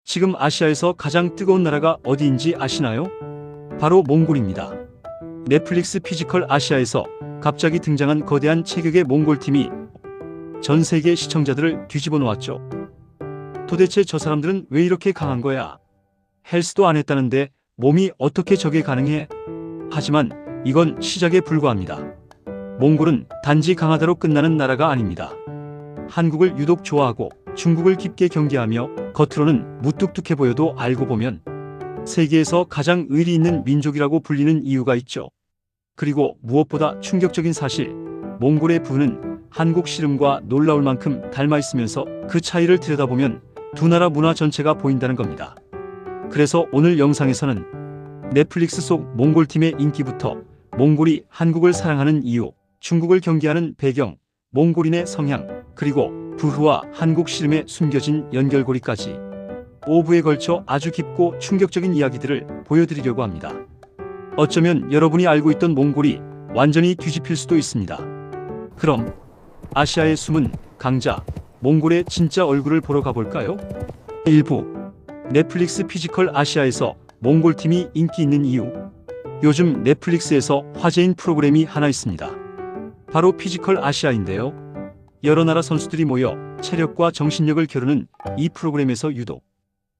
지금 아시아에서 가장 뜨거운 나라가 어디인지 아시나요? 바로 몽골입니다. 넷플릭스 피지컬 아시아에서 갑자기 등장한 거대한 체격의 몽골팀이 전 세계 시청자들을 뒤집어 놓았죠. 도대체 저 사람들은 왜 이렇게 강한 거야? 헬스도 안 했다는데 몸이 어떻게 저게 가능해? 하지만 이건 시작에 불과합니다. 몽골은 단지 강하다로 끝나는 나라가 아닙니다. 한국을 유독 좋아하고 중국을 깊게 경계하며 겉으로는 무뚝뚝해 보여도 알고 보면 세계에서 가장 의리 있는 민족이라고 불리는 이유가 있죠. 그리고 무엇보다 충격적인 사실, 몽골의 부는 한국 씨름과 놀라울 만큼 닮아 있으면서 그 차이를 들여다보면 두 나라 문화 전체가 보인다는 겁니다. 그래서 오늘 영상에서는 넷플릭스 속 몽골팀의 인기부터 몽골이 한국을 사랑하는 이유, 중국을 경계하는 배경, 몽골인의 성향, 그리고 부흐와 한국 씨름의 숨겨진 연결고리까지 5부에 걸쳐 아주 깊고 충격적인 이야기들을 보여드리려고 합니다. 어쩌면 여러분이 알고 있던 몽골이 완전히 뒤집힐 수도 있습니다. 그럼 아시아의 숨은 강자, 몽골의 진짜 얼굴을 보러 가볼까요? 1부 넷플릭스 피지컬 아시아에서 몽골팀이 인기 있는 이유. 요즘 넷플릭스에서 화제인 프로그램이 하나 있습니다. 바로 피지컬 아시아인데요. 여러 나라 선수들이 모여 체력과 정신력을 겨루는 이 프로그램에서 유독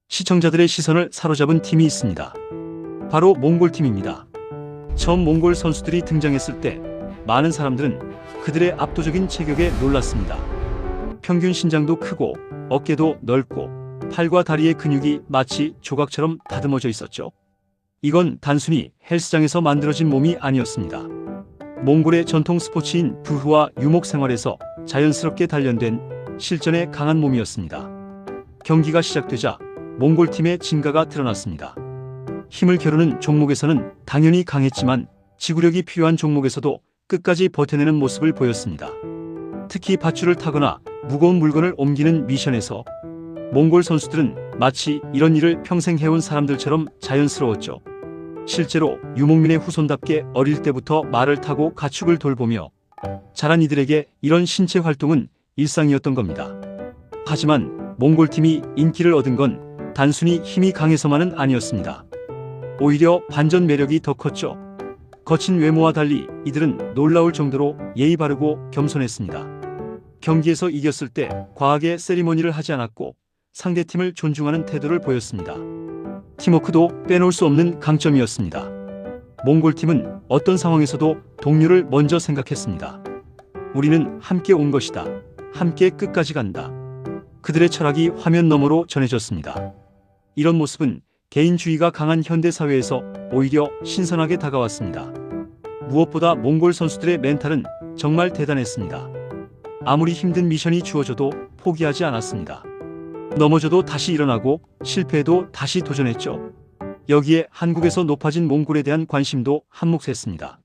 시청자들의 시선을 사로잡은 팀이 있습니다. 바로 몽골팀입니다. 처음 몽골 선수들이 등장했을 때 많은 사람들은 그들의 압도적인 체격에 놀랐습니다. 평균 신장도 크고 어깨도 넓고 팔과 다리의 근육이 마치 조각처럼 다듬어져 있었죠. 이건 단순히 헬스장에서 만들어진 몸이 아니었습니다. 몽골의 전통 스포츠인 부흐와 유목 생활에서 자연스럽게 단련된 실전에 강한 몸이었습니다. 경기가 시작되자 몽골팀의 진가가 드러났습니다. 힘을 겨루는 종목에서는 당연히 강했지만 지구력이 필요한 종목에서도 끝까지 버텨내는 모습을 보였습니다. 특히 밧줄을 타거나 무거운 물건을 옮기는 미션에서 몽골 선수들은 마치 이런 일을 평생 해온 사람들처럼 자연스러웠죠. 실제로 유목민의 후손답게 어릴 때부터 말을 타고 가축을 돌보며 자란 이들에게 이런 신체 활동은 일상이었던 겁니다. 하지만 몽골팀이 인기를 얻은 건 단순히 힘이 강해서만은 아니었습니다. 오히려 반전 매력이 더 컸죠. 거친 외모와 달리 이들은 놀라울 정도로 예의 바르고 겸손했습니다. 경기에서 이겼을 때 과하게 세리머니를 하지 않았고 상대팀을 존중하는 태도를 보였습니다. 팀워크도 빼놓을 수 없는 강점이었습니다. 몽골팀은 어떤 상황에서도 동료를 먼저 생각했습니다. 우리는 함께 온 것이다. 함께 끝까지 간다. 그들의 철학이 화면 너머로 전해졌습니다. 이런 모습은 개인주의가 강한 현대사회에서 오히려 신선하게 다가왔습니다. 무엇보다 몽골 선수들의 멘탈은 정말 대단했습니다. 아무리 힘든 미션이 주어져도 포기하지 않았습니다. 넘어져도 다시 일어나고 실패해도 다시 도전했죠. 여기에 한국에서 높아진 몽골에 대한 관심도 한몫했습니다.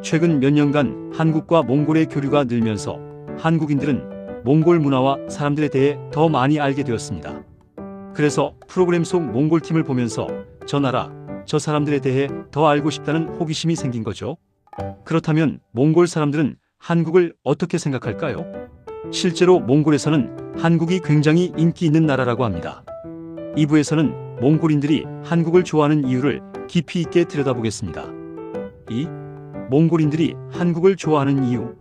최근 몇 년간 한국과 몽골의 교류가 늘면서 한국인들은 몽골 문화와 사람들에 대해 더 많이 알게 되었습니다. 그래서 프로그램 속 몽골팀을 보면서 저 나라, 저 사람들에 대해 더 알고 싶다는 호기심이 생긴 거죠. 그렇다면 몽골 사람들은 한국을 어떻게 생각할까요? 실제로 몽골에서는 한국이 굉장히 인기 있는 나라라고 합니다. 2부에서는 몽골인들이 한국을 좋아하는 이유를 깊이 있게 들여다보겠습니다. 2. 몽골인들이 한국을 좋아하는 이유.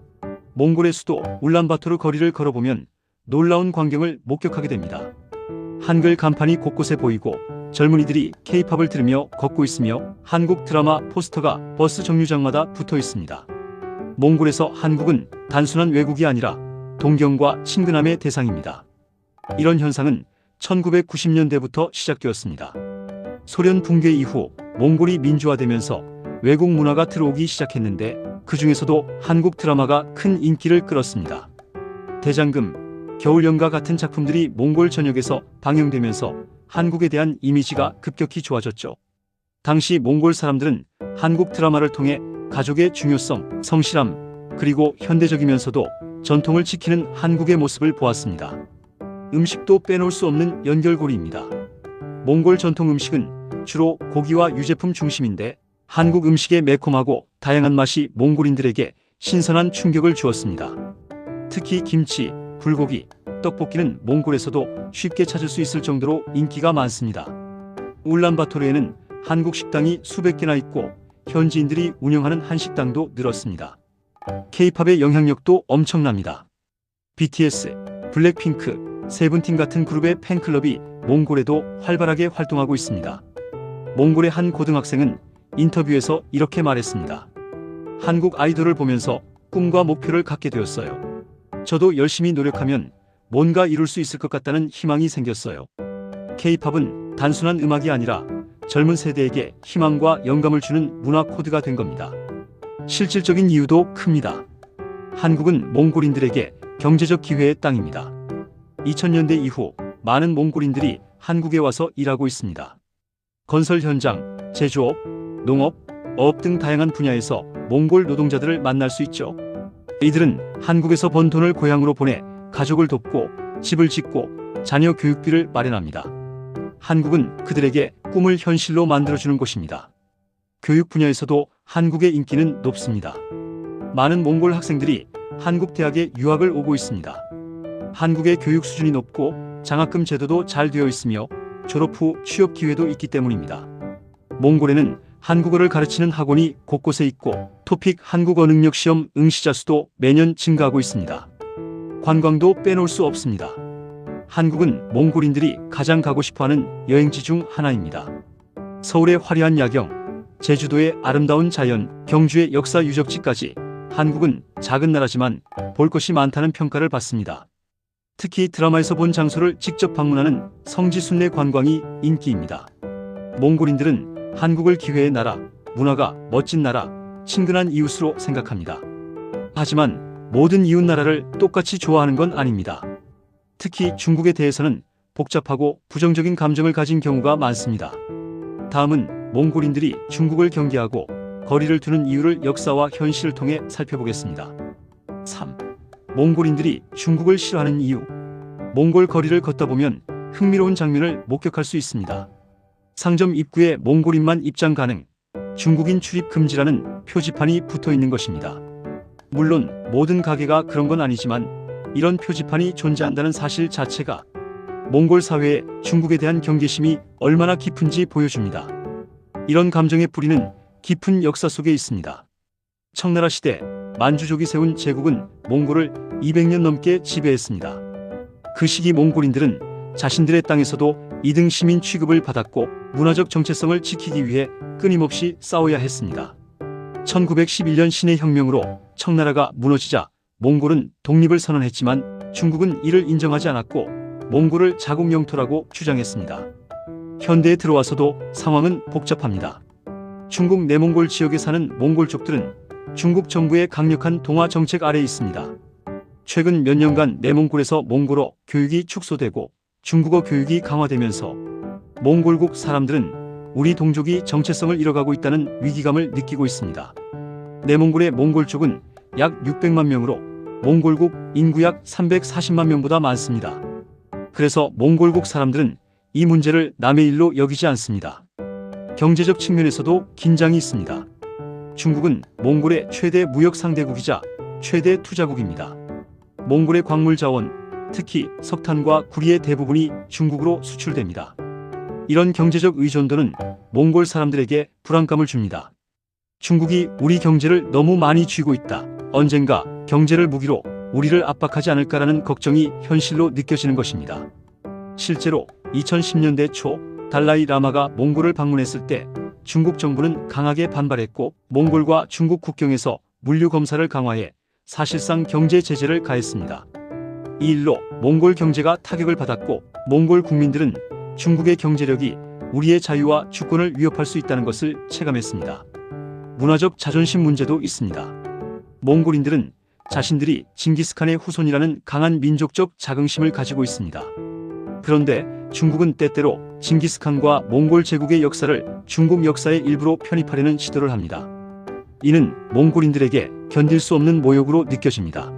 몽골의 수도 울란바토르 거리를 걸어보면 놀라운 광경을 목격하게 됩니다. 한글 간판이 곳곳에 보이고 젊은이들이 K-팝을 들으며 걷고 있으며 한국 드라마 포스터가 버스 정류장마다 붙어 있습니다. 몽골에서 한국은 단순한 외국이 아니라 동경과 친근함의 대상입니다. 이런 현상은 1990년대부터 시작되었습니다. 소련 붕괴 이후 몽골이 민주화되면서 외국 문화가 들어오기 시작했는데 그 중에서도 한국 드라마가 큰 인기를 끌었습니다. 대장금, 겨울연가 같은 작품들이 몽골 전역에서 방영되면서 한국에 대한 이미지가 급격히 좋아졌죠. 당시 몽골 사람들은 한국 드라마를 통해 가족의 중요성, 성실함, 그리고 현대적이면서도 전통을 지키는 한국의 모습을 보았습니다. 음식도 빼놓을 수 없는 연결고리입니다. 몽골 전통 음식은 주로 고기와 유제품 중심인데 한국 음식의 매콤하고 다양한 맛이 몽골인들에게 신선한 충격을 주었습니다. 특히 김치, 불고기, 떡볶이는 몽골에서도 쉽게 찾을 수 있을 정도로 인기가 많습니다. 울란바토르에는 한국 식당이 수백 개나 있고 현지인들이 운영하는 한식당도 늘었습니다. K-팝의 영향력도 엄청납니다. BTS, 블랙핑크, 세븐틴 같은 그룹의 팬클럽이 몽골에도 활발하게 활동하고 있습니다. 몽골의 한 고등학생은 인터뷰에서 이렇게 말했습니다. 한국 아이돌을 보면서 꿈과 목표를 갖게 되었어요. 저도 열심히 노력하면 뭔가 이룰 수 있을 것 같다는 희망이 생겼어요. K-팝은 단순한 음악이 아니라 젊은 세대에게 희망과 영감을 주는 문화 코드가 된 겁니다. 실질적인 이유도 큽니다. 한국은 몽골인들에게 경제적 기회의 땅입니다. 2000년대 이후 많은 몽골인들이 한국에 와서 일하고 있습니다. 건설 현장, 제조업, 농업, 어업 등 다양한 분야에서 몽골 노동자들을 만날 수 있죠. 이들은 한국에서 번 돈을 고향으로 보내 가족을 돕고 집을 짓고 자녀 교육비를 마련합니다. 한국은 그들에게 꿈을 현실로 만들어주는 곳입니다. 교육 분야에서도 한국의 인기는 높습니다. 많은 몽골 학생들이 한국 대학에 유학을 오고 있습니다. 한국의 교육 수준이 높고 장학금 제도도 잘 되어 있으며 졸업 후 취업 기회도 있기 때문입니다. 몽골에는 한국어를 가르치는 학원이 곳곳에 있고 토픽 한국어 능력 시험 응시자 수도 매년 증가하고 있습니다. 관광도 빼놓을 수 없습니다. 한국은 몽골인들이 가장 가고 싶어하는 여행지 중 하나입니다. 서울의 화려한 야경, 제주도의 아름다운 자연, 경주의 역사 유적지까지 한국은 작은 나라지만 볼 것이 많다는 평가를 받습니다. 특히 드라마에서 본 장소를 직접 방문하는 성지순례 관광이 인기입니다. 몽골인들은 한국을 기회의 나라, 문화가 멋진 나라, 친근한 이웃으로 생각합니다. 하지만 모든 이웃 나라를 똑같이 좋아하는 건 아닙니다. 특히 중국에 대해서는 복잡하고 부정적인 감정을 가진 경우가 많습니다. 다음은 몽골인들이 중국을 경계하고 거리를 두는 이유를 역사와 현실을 통해 살펴보겠습니다. 3. 몽골인들이 중국을 싫어하는 이유. 몽골 거리를 걷다 보면 흥미로운 장면을 목격할 수 있습니다. 상점 입구에 몽골인만 입장 가능, 중국인 출입 금지라는 표지판이 붙어 있는 것입니다. 물론 모든 가게가 그런 건 아니지만 이런 표지판이 존재한다는 사실 자체가 몽골 사회의 중국에 대한 경계심이 얼마나 깊은지 보여줍니다. 이런 감정의 뿌리는 깊은 역사 속에 있습니다. 청나라 시대 만주족이 세운 제국은 몽골을 200년 넘게 지배했습니다. 그 시기 몽골인들은 자신들의 땅에서도 2등 시민 취급을 받았고 문화적 정체성을 지키기 위해 끊임없이 싸워야 했습니다. 1911년 신해 혁명으로 청나라가 무너지자 몽골은 독립을 선언했지만 중국은 이를 인정하지 않았고 몽골을 자국 영토라고 주장했습니다. 현대에 들어와서도 상황은 복잡합니다. 중국 내몽골 지역에 사는 몽골족들은 중국 정부의 강력한 동화 정책 아래에 있습니다. 최근 몇 년간 내몽골에서 몽골어 교육이 축소되고 중국어 교육이 강화되면서 몽골국 사람들은 우리 동족이 정체성을 잃어가고 있다는 위기감을 느끼고 있습니다. 내몽골의 몽골족은 약 600만 명으로 몽골국 인구 약 340만 명보다 많습니다. 그래서 몽골국 사람들은 이 문제를 남의 일로 여기지 않습니다. 경제적 측면에서도 긴장이 있습니다. 중국은 몽골의 최대 무역 상대국이자 최대 투자국입니다. 몽골의 광물 자원, 특히 석탄과 구리의 대부분이 중국으로 수출됩니다. 이런 경제적 의존도는 몽골 사람들에게 불안감을 줍니다. 중국이 우리 경제를 너무 많이 쥐고 있다. 언젠가 경제를 무기로 우리를 압박하지 않을까라는 걱정이 현실로 느껴지는 것입니다. 실제로 2010년대 초 달라이 라마가 몽골을 방문했을 때 중국 정부는 강하게 반발했고 몽골과 중국 국경에서 물류 검사를 강화해 사실상 경제 제재를 가했습니다. 이 일로 몽골 경제가 타격을 받았고 몽골 국민들은 중국의 경제력이 우리의 자유와 주권을 위협할 수 있다는 것을 체감했습니다. 문화적 자존심 문제도 있습니다. 몽골인들은 자신들이 징기스칸의 후손이라는 강한 민족적 자긍심을 가지고 있습니다. 그런데 중국은 때때로 징기스칸과 몽골 제국의 역사를 중국 역사의 일부로 편입하려는 시도를 합니다. 이는 몽골인들에게 견딜 수 없는 모욕으로 느껴집니다.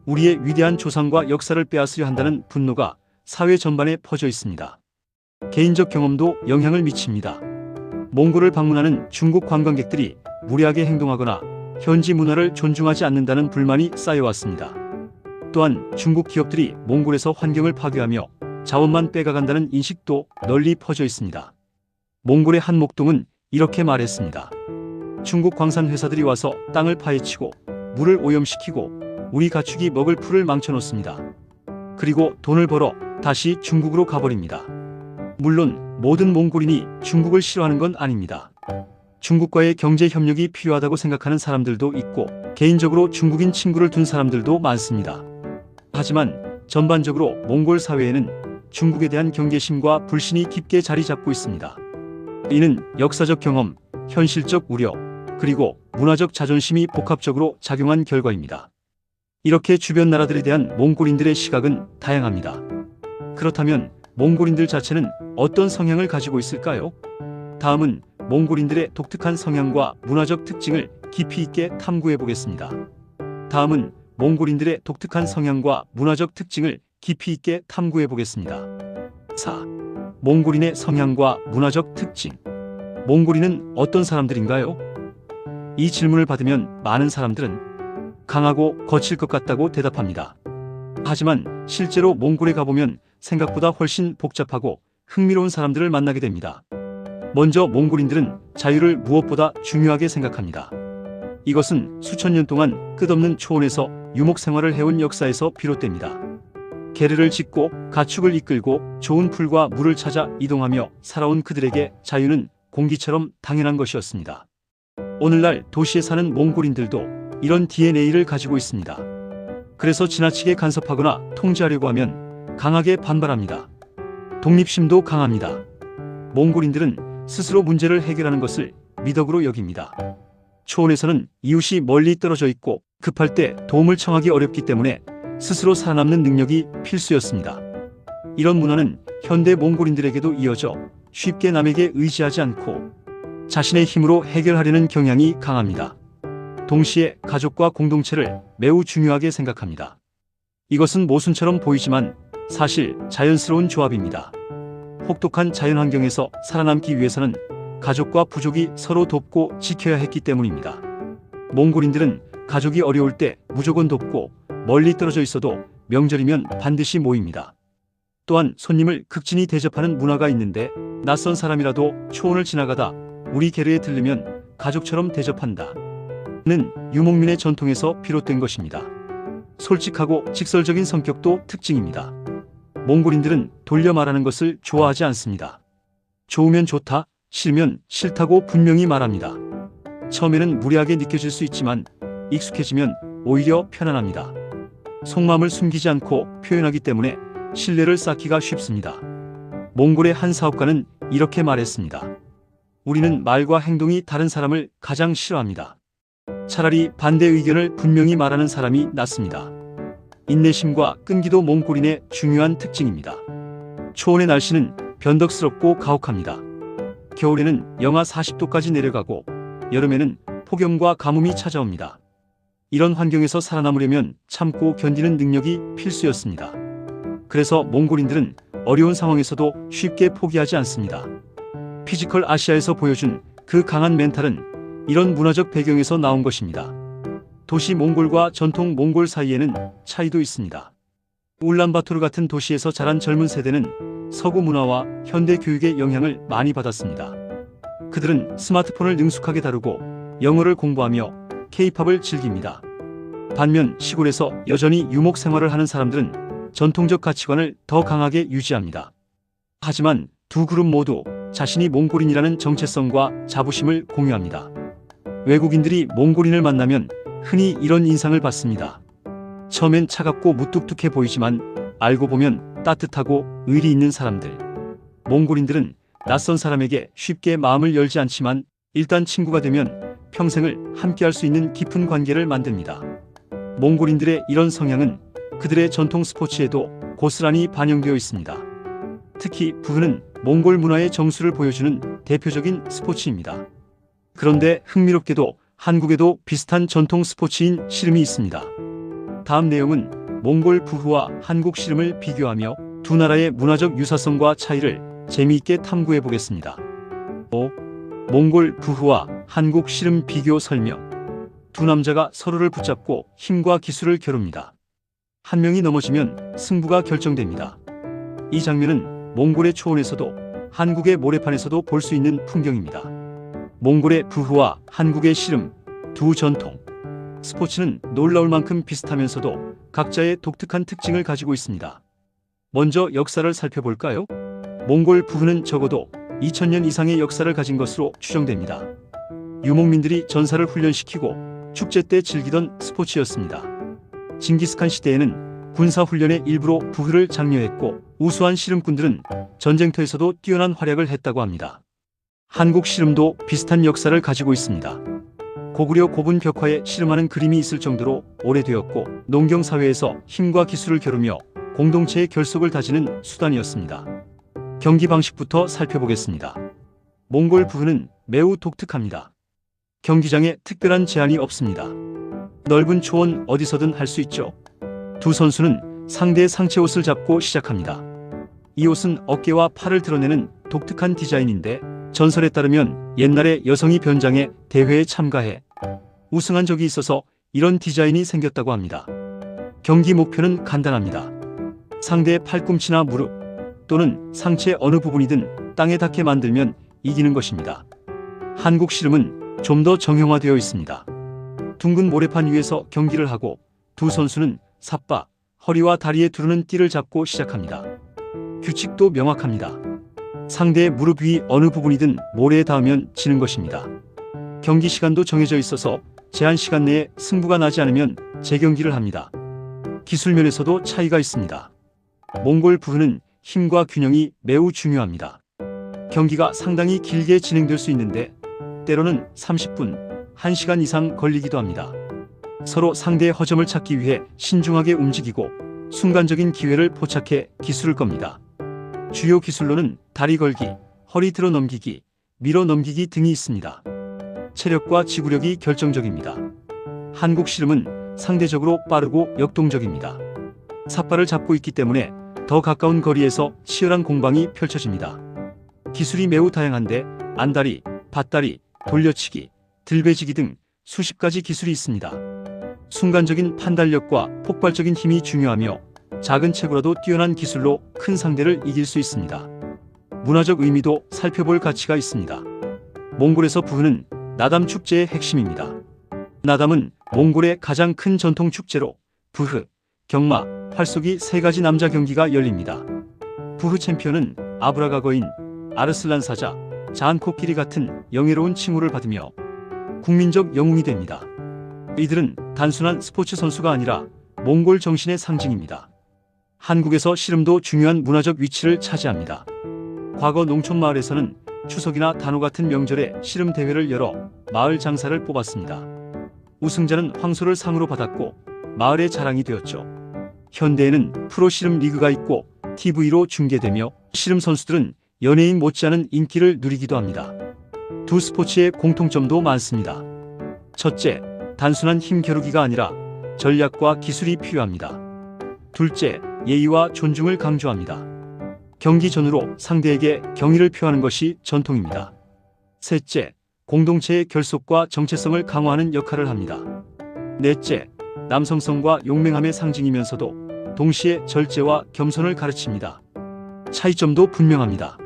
우리의 위대한 조상과 역사를 빼앗으려 한다는 분노가 사회 전반에 퍼져 있습니다. 개인적 경험도 영향을 미칩니다. 몽골을 방문하는 중국 관광객들이 무례하게 행동하거나 현지 문화를 존중하지 않는다는 불만이 쌓여왔습니다. 또한 중국 기업들이 몽골에서 환경을 파괴하며 자원만 빼가간다는 인식도 널리 퍼져 있습니다. 몽골의 한 목동은 이렇게 말했습니다. 중국 광산 회사들이 와서 땅을 파헤치고 물을 오염시키고 우리 가축이 먹을 풀을 망쳐놓습니다. 그리고 돈을 벌어 다시 중국으로 가버립니다. 물론 모든 몽골인이 중국을 싫어하는 건 아닙니다. 중국과의 경제 협력이 필요하다고 생각하는 사람들도 있고 개인적으로 중국인 친구를 둔 사람들도 많습니다. 하지만 전반적으로 몽골 사회에는 중국에 대한 경계심과 불신이 깊게 자리 잡고 있습니다. 이는 역사적 경험, 현실적 우려, 그리고 문화적 자존심이 복합적으로 작용한 결과입니다. 이렇게 주변 나라들에 대한 몽골인들의 시각은 다양합니다. 그렇다면 몽골인들 자체는 어떤 성향을 가지고 있을까요? 다음은 몽골인들의 독특한 성향과 문화적 특징을 깊이 있게 탐구해 보겠습니다. 다음은 몽골인들의 독특한 성향과 문화적 특징을 깊이 있게 탐구해 보겠습니다. 4. 몽골인의 성향과 문화적 특징. 몽골인은 어떤 사람들인가요? 이 질문을 받으면 많은 사람들은 강하고 거칠 것 같다고 대답합니다. 하지만 실제로 몽골에 가보면 생각보다 훨씬 복잡하고 흥미로운 사람들을 만나게 됩니다. 먼저 몽골인들은 자유를 무엇보다 중요하게 생각합니다. 이것은 수천 년 동안 끝없는 초원에서 유목 생활을 해온 역사에서 비롯됩니다. 게르를 짓고 가축을 이끌고 좋은 풀과 물을 찾아 이동하며 살아온 그들에게 자유는 공기처럼 당연한 것이었습니다. 오늘날 도시에 사는 몽골인들도 이런 DNA를 가지고 있습니다. 그래서 지나치게 간섭하거나 통제하려고 하면 강하게 반발합니다. 독립심도 강합니다. 몽골인들은 스스로 문제를 해결하는 것을 미덕으로 여깁니다. 초원에서는 이웃이 멀리 떨어져 있고 급할 때 도움을 청하기 어렵기 때문에 스스로 살아남는 능력이 필수였습니다. 이런 문화는 현대 몽골인들에게도 이어져 쉽게 남에게 의지하지 않고 자신의 힘으로 해결하려는 경향이 강합니다. 동시에 가족과 공동체를 매우 중요하게 생각합니다. 이것은 모순처럼 보이지만 사실 자연스러운 조합입니다. 혹독한 자연환경에서 살아남기 위해서는 가족과 부족이 서로 돕고 지켜야 했기 때문입니다. 몽골인들은 가족이 어려울 때 무조건 돕고 멀리 떨어져 있어도 명절이면 반드시 모입니다. 또한 손님을 극진히 대접하는 문화가 있는데 낯선 사람이라도 초원을 지나가다 우리 게르에 들르면 가족처럼 대접한다. 는 유목민의 전통에서 비롯된 것입니다. 솔직하고 직설적인 성격도 특징입니다. 몽골인들은 돌려 말하는 것을 좋아하지 않습니다. 좋으면 좋다, 싫으면 싫다고 분명히 말합니다. 처음에는 무례하게 느껴질 수 있지만 익숙해지면 오히려 편안합니다. 속마음을 숨기지 않고 표현하기 때문에 신뢰를 쌓기가 쉽습니다. 몽골의 한 사업가는 이렇게 말했습니다. 우리는 말과 행동이 다른 사람을 가장 싫어합니다. 차라리 반대 의견을 분명히 말하는 사람이 낫습니다. 인내심과 끈기도 몽골인의 중요한 특징입니다. 초원의 날씨는 변덕스럽고 가혹합니다. 겨울에는 영하 40도까지 내려가고 여름에는 폭염과 가뭄이 찾아옵니다. 이런 환경에서 살아남으려면 참고 견디는 능력이 필수였습니다. 그래서 몽골인들은 어려운 상황에서도 쉽게 포기하지 않습니다. 피지컬 아시아에서 보여준 그 강한 멘탈은 이런 문화적 배경에서 나온 것입니다. 도시 몽골과 전통 몽골 사이에는 차이도 있습니다. 울란바토르 같은 도시에서 자란 젊은 세대는 서구 문화와 현대 교육의 영향을 많이 받았습니다. 그들은 스마트폰을 능숙하게 다루고 영어를 공부하며 K-팝을 즐깁니다. 반면 시골에서 여전히 유목 생활을 하는 사람들은 전통적 가치관을 더 강하게 유지합니다. 하지만 두 그룹 모두 자신이 몽골인이라는 정체성과 자부심을 공유합니다. 외국인들이 몽골인을 만나면 흔히 이런 인상을 받습니다. 처음엔 차갑고 무뚝뚝해 보이지만 알고 보면 따뜻하고 의리 있는 사람들. 몽골인들은 낯선 사람에게 쉽게 마음을 열지 않지만 일단 친구가 되면 평생을 함께할 수 있는 깊은 관계를 만듭니다. 몽골인들의 이런 성향은 그들의 전통 스포츠에도 고스란히 반영되어 있습니다. 특히 부흐는 몽골 문화의 정수를 보여주는 대표적인 스포츠입니다. 그런데 흥미롭게도 한국에도 비슷한 전통 스포츠인 씨름이 있습니다. 다음 내용은 몽골 부흐와 한국 씨름을 비교하며 두 나라의 문화적 유사성과 차이를 재미있게 탐구해 보겠습니다. 5. 몽골 부흐와 한국 씨름 비교 설명. 두 남자가 서로를 붙잡고 힘과 기술을 겨룹니다. 한 명이 넘어지면 승부가 결정됩니다. 이 장면은 몽골의 초원에서도 한국의 모래판에서도 볼 수 있는 풍경입니다. 몽골의 부흐와 한국의 씨름, 두 전통 스포츠는 놀라울 만큼 비슷하면서도 각자의 독특한 특징을 가지고 있습니다. 먼저 역사를 살펴볼까요? 몽골 부흐는 적어도 2000년 이상의 역사를 가진 것으로 추정됩니다. 유목민들이 전사를 훈련시키고 축제 때 즐기던 스포츠였습니다. 징기스칸 시대에는 군사훈련의 일부로 부흐를 장려했고 우수한 씨름꾼들은 전쟁터에서도 뛰어난 활약을 했다고 합니다. 한국 씨름도 비슷한 역사를 가지고 있습니다. 고구려 고분 벽화에 씨름하는 그림이 있을 정도로 오래되었고 농경사회에서 힘과 기술을 겨루며 공동체의 결속을 다지는 수단이었습니다. 경기 방식부터 살펴보겠습니다. 몽골 부흐는 매우 독특합니다. 경기장에 특별한 제한이 없습니다. 넓은 초원 어디서든 할 수 있죠. 두 선수는 상대의 상체 옷을 잡고 시작합니다. 이 옷은 어깨와 팔을 드러내는 독특한 디자인인데 전설에 따르면 옛날에 여성이 변장해 대회에 참가해 우승한 적이 있어서 이런 디자인이 생겼다고 합니다. 경기 목표는 간단합니다. 상대의 팔꿈치나 무릎 또는 상체 어느 부분이든 땅에 닿게 만들면 이기는 것입니다. 한국 씨름은 좀 더 정형화되어 있습니다. 둥근 모래판 위에서 경기를 하고 두 선수는 삿바, 허리와 다리에 두르는 띠를 잡고 시작합니다. 규칙도 명확합니다. 상대의 무릎 위 어느 부분이든 모래에 닿으면 지는 것입니다. 경기 시간도 정해져 있어서 제한 시간 내에 승부가 나지 않으면 재경기를 합니다. 기술 면에서도 차이가 있습니다. 몽골 부흐는 힘과 균형이 매우 중요합니다. 경기가 상당히 길게 진행될 수 있는데 때로는 30분, 1시간 이상 걸리기도 합니다. 서로 상대의 허점을 찾기 위해 신중하게 움직이고 순간적인 기회를 포착해 기술을 겁니다. 주요 기술로는 다리 걸기, 허리 들어 넘기기, 밀어 넘기기 등이 있습니다. 체력과 지구력이 결정적입니다. 한국 씨름은 상대적으로 빠르고 역동적입니다. 삿발을 잡고 있기 때문에 더 가까운 거리에서 치열한 공방이 펼쳐집니다. 기술이 매우 다양한데 안다리, 밭다리, 돌려치기, 들배지기 등 수십 가지 기술이 있습니다. 순간적인 판단력과 폭발적인 힘이 중요하며 작은 체구라도 뛰어난 기술로 큰 상대를 이길 수 있습니다. 문화적 의미도 살펴볼 가치가 있습니다. 몽골에서 부흐는 나담 축제의 핵심입니다. 나담은 몽골의 가장 큰 전통 축제로 부흐, 경마, 활쏘기 세 가지 남자 경기가 열립니다. 부흐 챔피언은 아브라가 거인, 아르슬란 사자, 자한 코끼리 같은 영예로운 칭호를 받으며 국민적 영웅이 됩니다. 이들은 단순한 스포츠 선수가 아니라 몽골 정신의 상징입니다. 한국에서 씨름도 중요한 문화적 위치를 차지합니다. 과거 농촌 마을에서는 추석이나 단오 같은 명절에 씨름 대회를 열어 마을 장사를 뽑았습니다. 우승자는 황소를 상으로 받았고 마을의 자랑이 되었죠. 현대에는 프로 씨름 리그가 있고 TV로 중계되며 씨름 선수들은 연예인 못지않은 인기를 누리기도 합니다. 두 스포츠의 공통점도 많습니다. 첫째, 단순한 힘 겨루기가 아니라 전략과 기술이 필요합니다. 둘째, 예의와 존중을 강조합니다. 경기 전후로 상대에게 경의를 표하는 것이 전통입니다. 셋째, 공동체의 결속과 정체성을 강화하는 역할을 합니다. 넷째, 남성성과 용맹함의 상징이면서도 동시에 절제와 겸손을 가르칩니다. 차이점도 분명합니다.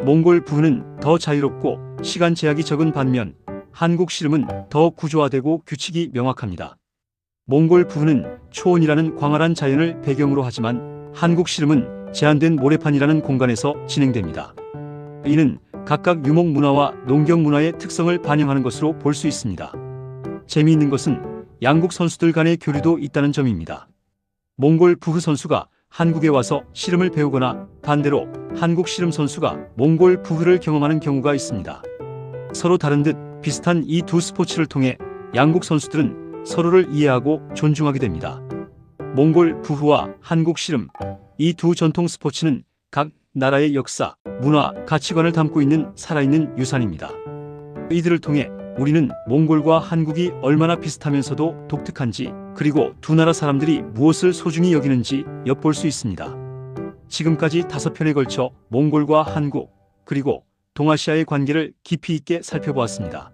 몽골 부흐는 더 자유롭고 시간 제약이 적은 반면 한국 씨름은 더 구조화되고 규칙이 명확합니다. 몽골 부흐는 초원이라는 광활한 자연을 배경으로 하지만 한국 씨름은 제한된 모래판이라는 공간에서 진행됩니다. 이는 각각 유목 문화와 농경 문화의 특성을 반영하는 것으로 볼 수 있습니다. 재미있는 것은 양국 선수들 간의 교류도 있다는 점입니다. 몽골 부흐 선수가 한국에 와서 씨름을 배우거나 반대로 한국 씨름 선수가 몽골 부흐를 경험하는 경우가 있습니다. 서로 다른 듯 비슷한 이 두 스포츠를 통해 양국 선수들은 서로를 이해하고 존중하게 됩니다. 몽골 부흐와 한국 씨름, 이 두 전통 스포츠는 각 나라의 역사, 문화, 가치관을 담고 있는 살아있는 유산입니다. 이들을 통해 우리는 몽골과 한국이 얼마나 비슷하면서도 독특한지, 그리고 두 나라 사람들이 무엇을 소중히 여기는지 엿볼 수 있습니다. 지금까지 5편에 걸쳐 몽골과 한국, 그리고 동아시아의 관계를 깊이 있게 살펴보았습니다.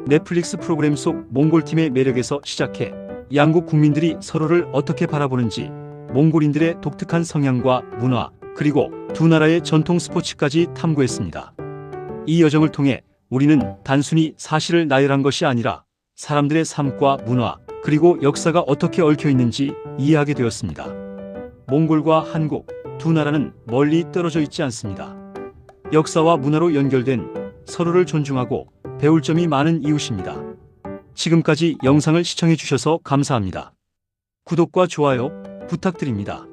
넷플릭스 프로그램 속 몽골팀의 매력에서 시작해 양국 국민들이 서로를 어떻게 바라보는지, 몽골인들의 독특한 성향과 문화, 그리고 두 나라의 전통 스포츠까지 탐구했습니다. 이 여정을 통해 우리는 단순히 사실을 나열한 것이 아니라 사람들의 삶과 문화, 그리고 역사가 어떻게 얽혀 있는지 이해하게 되었습니다. 몽골과 한국 두 나라는 멀리 떨어져 있지 않습니다. 역사와 문화로 연결된, 서로를 존중하고 배울 점이 많은 이웃입니다. 지금까지 영상을 시청해 주셔서 감사합니다. 구독과 좋아요 부탁드립니다.